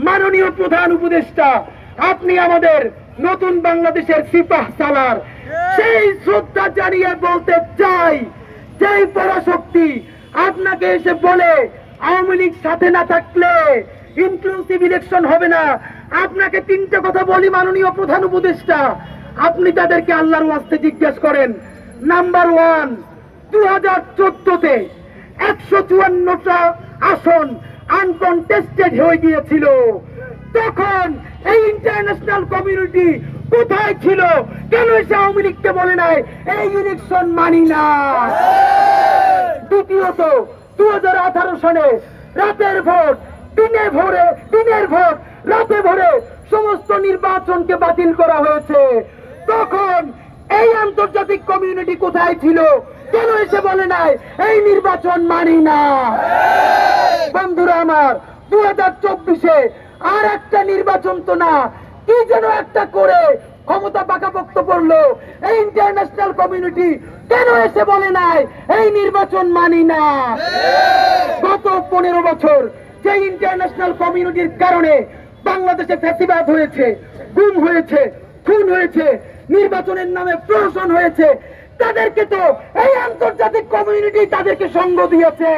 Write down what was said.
মাননীয় প্রধান উপদেষ্টা, আপনি আমাদের নতুন বাংলাদেশের সিপাহ সালার, সেই শ্রদ্ধা জানিয়ে বলতে চাই, যেই পরাশক্তি আপনাকে এসে বলে আওয়ামী লীগ সাথে না থাকলে ইনক্লুসিভ ইলেকশন হবে না, আপনাকে তিনটা কথা বলি মাননীয় প্রধান উপদেষ্টা, আপনি তাদেরকে আল্লাহর ওয়াস্তে জিজ্ঞেস করেন। নাম্বার 1, 2014-তে 154টা আসন আনকনটেস্টেড হয়ে গিয়েছিল। তখন এই ইন্টারন্যাশনাল কমিউনিটি কোথায় ছিল? কেন এসে আওয়ামী লীগকে বলে নাই এই ইলেকশন মানি না? দ্বিতীয়ত, 2018 সালে রাতের ভোট দিনের ভোট রাতে ভোরে সমস্ত নির্বাচনকে বাতিল করা হয়েছে। তখন এই আন্তর্জাতিক কমিউনিটি কোথায় ছিল? কেন এসে বলে নাই এই নির্বাচন মানি না? বন্ধুরা আমার, 2024-এ আর একটা নির্বাচন তো না, কি যেন একটা করে ক্ষমতা পাকাপোক্ত করলো। এই ইন্টারন্যাশনাল কমিউনিটি কেন এসে বলে নাই এই নির্বাচন মানি না? গত 15 বছর যে ইন্টারন্যাশনাল কমিউনিটির কারণে বাংলাদেশে ফ্যাসিবাদ হয়েছে, গুম হয়েছে, খুন হয়েছে, নির্বাচনের নামে প্রহসন হয়েছে, তাদেরকে তো এই আন্তর্জাতিক কমিউনিটি তাদেরকে সঙ্গ দিয়েছে।